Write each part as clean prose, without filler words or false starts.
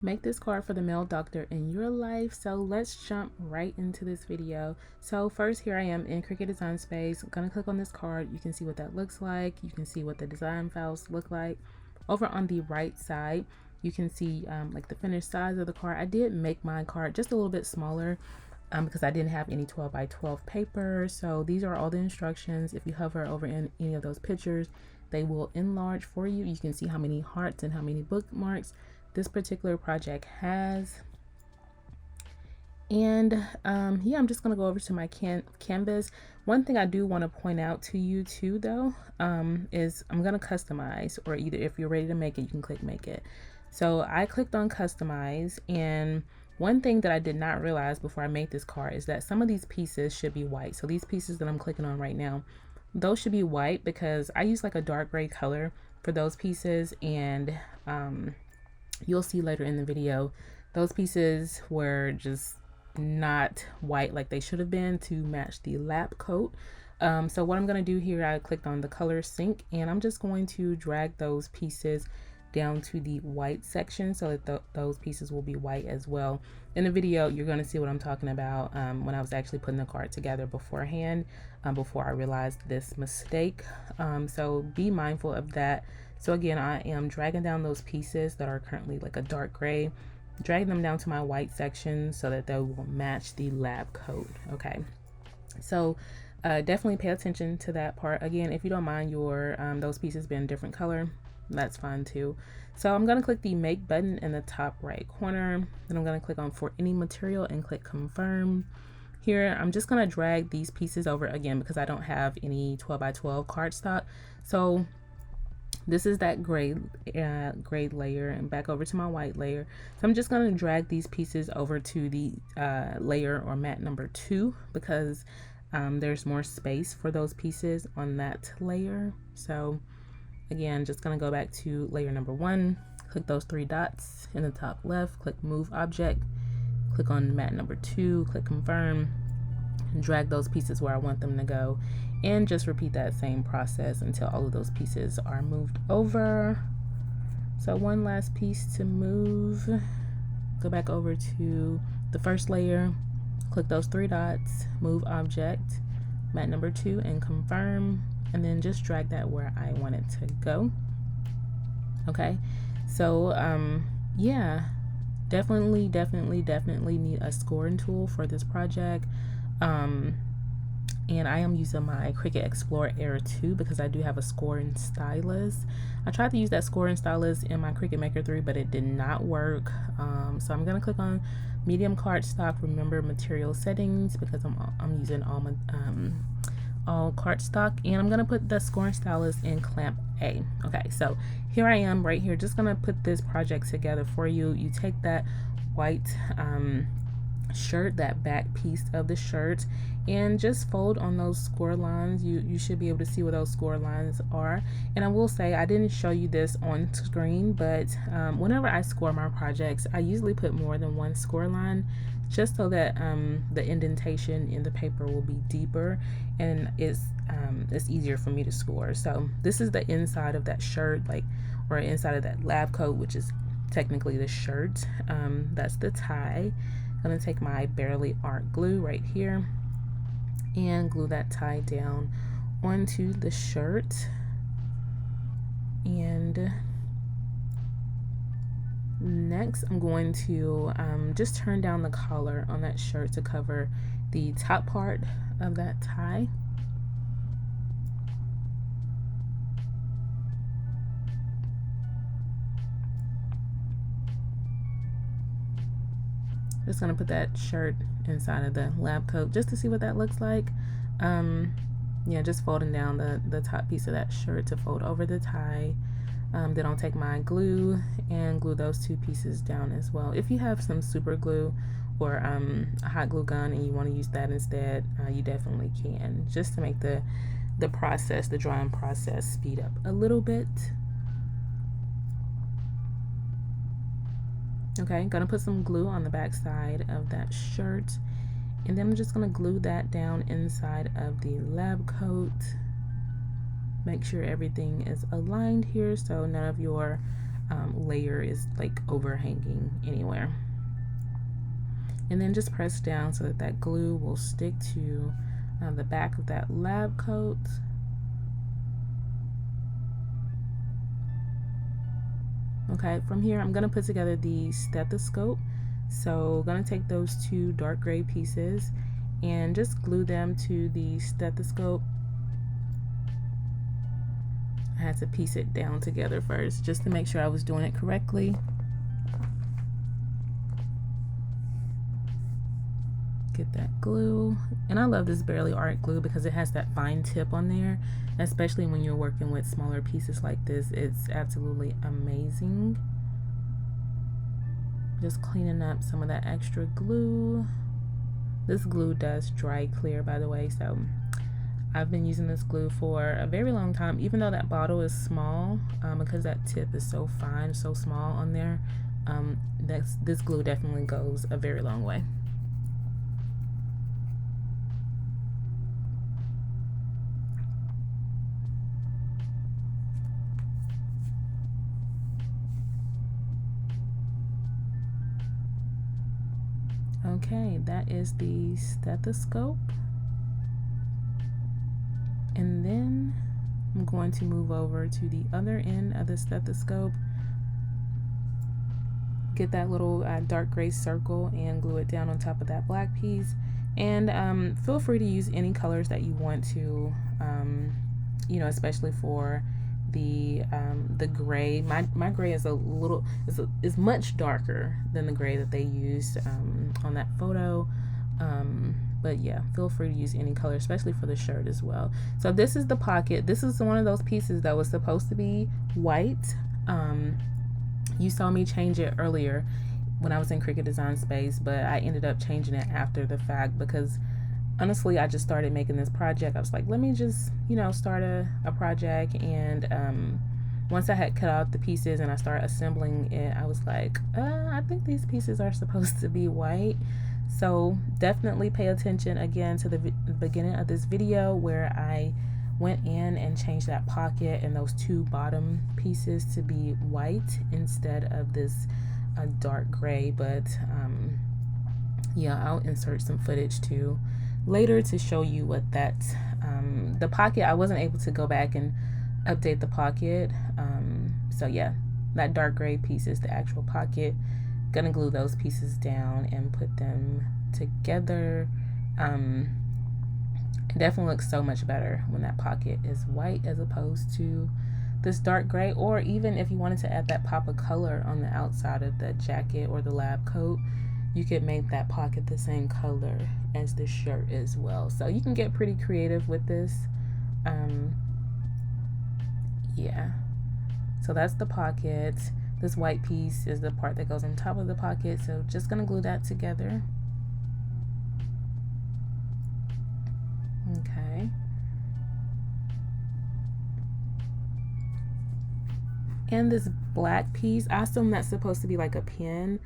Make this card for the male doctor in your life. So let's jump right into this video. So first, here I am in Cricut Design Space. I'm gonna click on this card. You can see what that looks like. You can see what the design files look like. Over on the right side, you can see like the finished size of the card. I did make my card just a little bit smaller because I didn't have any 12 by 12 paper. So these are all the instructions. If you hover over in any of those pictures, they will enlarge for you. You can see how many hearts and how many bookmarks this particular project has. And yeah, I'm just gonna go over to my canvas. One thing I do want to point out to you too though is I'm gonna customize, or either if you're ready to make it, you can click make it. So I clicked on customize, and one thing that I did not realize before I made this card is that some of these pieces should be white. So these pieces that I'm clicking on right now, those should be white because I use like a dark gray color for those pieces, and you'll see later in the video, those pieces were just not white like they should have been to match the lap coat. So what I'm going to do here, I clicked on the color sync, and I'm just going to drag those pieces down to the white section so that those pieces will be white as well. In the video, you're going to see what I'm talking about when I was actually putting the card together beforehand, before I realized this mistake. So be mindful of that. So again, I am dragging down those pieces that are currently like a dark gray, dragging them down to my white section so that they will match the lab coat. Okay, so definitely pay attention to that part. Again, if you don't mind your those pieces being a different color, that's fine too. So I'm going to click the make button in the top right corner. Then I'm going to click on for any material and click confirm. Here, I'm just going to drag these pieces over again because I don't have any 12 by 12 cardstock. So this is that gray layer, and back over to my white layer. So I'm just going to drag these pieces over to the layer or mat number 2 because there's more space for those pieces on that layer. So again, just going to go back to layer number 1, click those 3 dots in the top left, click move object, click on mat number 2, click confirm, and drag those pieces where I want them to go, and just repeat that same process until all of those pieces are moved over. So one last piece to move, go back over to the first layer, click those 3 dots, move object, mat number 2, and confirm, and then just drag that where I want it to go. Okay, so yeah, definitely need a scoring tool for this project. And I am using my Cricut Explorer Air 2 because I do have a scoring stylus. I tried to use that scoring stylus in my Cricut Maker 3, but it did not work. So I'm gonna click on medium cardstock, remember material settings, because I'm using all cardstock, and I'm gonna put the scoring stylus in clamp A. Okay, so here I am right here, just gonna put this project together for you. You take that white shirt, that back piece of the shirt, and just fold on those score lines. You should be able to see where those score lines are. And I will say, I didn't show you this on screen, but whenever I score my projects, I usually put more than one score line, just so that the indentation in the paper will be deeper and it's easier for me to score. So this is the inside of that shirt, like, or inside of that lab coat, which is technically the shirt. That's the tie. I'm gonna take my Barely Art glue right here and glue that tie down onto the shirt. And next, I'm going to just turn down the collar on that shirt to cover the top part of that tie. Just gonna put that shirt inside of the lab coat just to see what that looks like. Yeah, just folding down the top piece of that shirt to fold over the tie. Then I'll take my glue and glue those 2 pieces down as well. If you have some super glue or a hot glue gun and you want to use that instead, you definitely can, just to make the process, the drawing process, speed up a little bit. Okay, gonna put some glue on the back side of that shirt, and then I'm just gonna glue that down inside of the lab coat. Make sure everything is aligned here so none of your layer is like overhanging anywhere. And then just press down so that that glue will stick to the back of that lab coat. Okay, from here I'm going to put together the stethoscope. So I'm going to take those two dark gray pieces and just glue them to the stethoscope. I had to piece it down together first just to make sure I was doing it correctly. Get that glue, and I love this Barely Art glue because it has that fine tip on there, especially when you're working with smaller pieces like this. It's absolutely amazing. Just cleaning up some of that extra glue. This glue does dry clear, by the way, so I've been using this glue for a very long time, even though that bottle is small, because that tip is so fine, so small on there. This glue definitely goes a very long way. Okay, that is the stethoscope. And then I'm going to move over to the other end of the stethoscope, get that little dark gray circle and glue it down on top of that black piece. And feel free to use any colors that you want to, you know, especially for the gray. My gray is is much darker than the gray that they used on that photo. But yeah, feel free to use any color, especially for the shirt as well. So this is the pocket. This is one of those pieces that was supposed to be white. You saw me change it earlier when I was in Cricut Design Space, but I ended up changing it after the fact because honestly, I just started making this project. I was like, let me just, you know, start a project. And once I had cut out the pieces and I started assembling it, I was like, I think these pieces are supposed to be white. So definitely pay attention again to the beginning of this video where I went in and changed that pocket and those two bottom pieces to be white instead of this dark gray. But yeah, I'll insert some footage too later to show you what that the pocket, I wasn't able to go back and update the pocket. So yeah, that dark gray piece is the actual pocket. Gonna glue those pieces down and put them together. It definitely looks so much better when that pocket is white as opposed to this dark gray, or even if you wanted to add that pop of color on the outside of the jacket or the lab coat, you could make that pocket the same color as the shirt as well. So you can get pretty creative with this. Yeah, so that's the pocket. This white piece is the part that goes on top of the pocket, so just gonna glue that together. Okay. And this black piece, I assume that's supposed to be like a pin,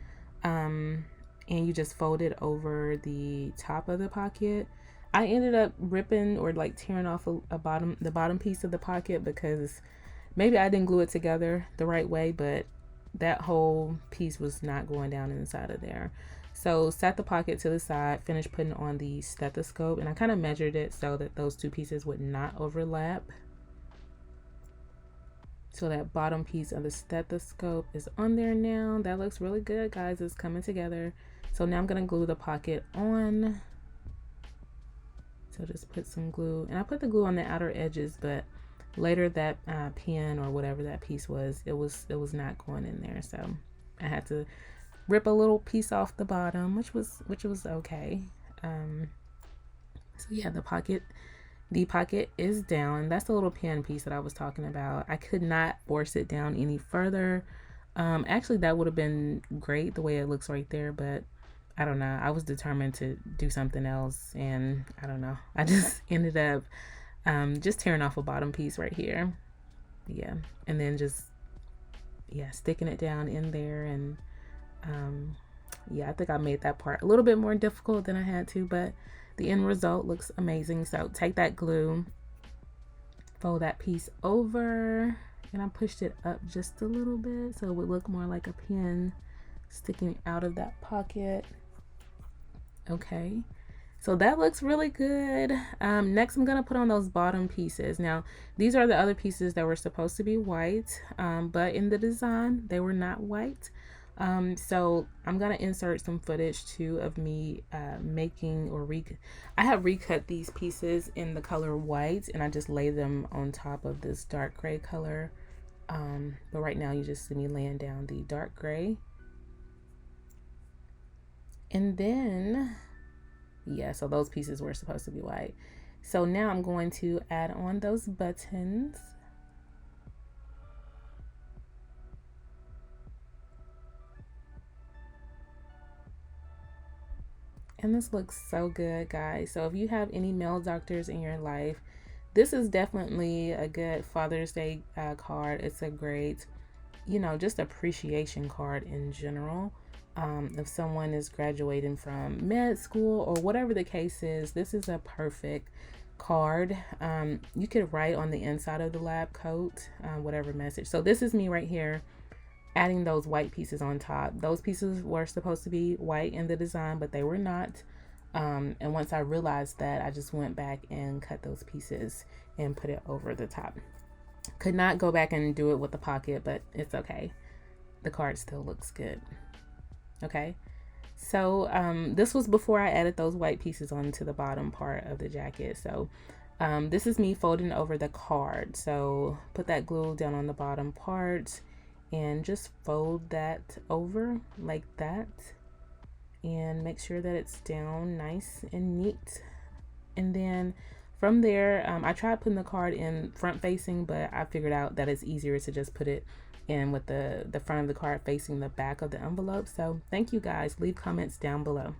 and you just fold it over the top of the pocket. I ended up ripping or like tearing off the bottom piece of the pocket because maybe I didn't glue it together the right way, but that whole piece was not going down inside of there. So set the pocket to the side, finish putting on the stethoscope, and I kind of measured it so that those two pieces would not overlap. So that bottom piece of the stethoscope is on there now. That looks really good, guys. It's coming together. So now I'm gonna glue the pocket on. So just put some glue, and I put the glue on the outer edges, but later that pin or whatever that piece was, it was not going in there. So I had to rip a little piece off the bottom, which was okay. So yeah, the pocket is down. That's the little pin piece that I was talking about. I could not force it down any further. Actually, that would have been great the way it looks right there, but I don't know. I was determined to do something else, and I don't know. I just ended up just tearing off a bottom piece right here. Yeah, and then just sticking it down in there. And yeah, I think I made that part a little bit more difficult than I had to, but the end result looks amazing. So take that glue, fold that piece over, And I pushed it up just a little bit so it would look more like a pen sticking out of that pocket. Okay, so that looks really good. Next I'm gonna put on those bottom pieces. Now these are the other pieces that were supposed to be white, but in the design they were not white. So I'm gonna insert some footage too of me making or I have recut these pieces in the color white, and I just lay them on top of this dark gray color. But right now you just see me laying down the dark gray. And then, yeah, so those pieces were supposed to be white. So now I'm going to add on those buttons. And this looks so good, guys. So if you have any male doctors in your life, this is definitely a good Father's Day card. It's a great, you know, just appreciation card in general. If someone is graduating from med school or whatever the case is, this is a perfect card. You could write on the inside of the lab coat whatever message. So this is me right here adding those white pieces on top. Those pieces were supposed to be white in the design, but they were not. And once I realized that, I just went back and cut those pieces and put it over the top. Could not go back and do it with the pocket, but it's okay. The card still looks good. Okay, so this was before I added those white pieces onto the bottom part of the jacket. So this is me folding over the card. So put that glue down on the bottom part and just fold that over like that, and make sure that it's down nice and neat. And then from there, I tried putting the card in front facing, but I figured out that it's easier to just put it in with the front of the card facing the back of the envelope. So thank you guys. Leave comments down below.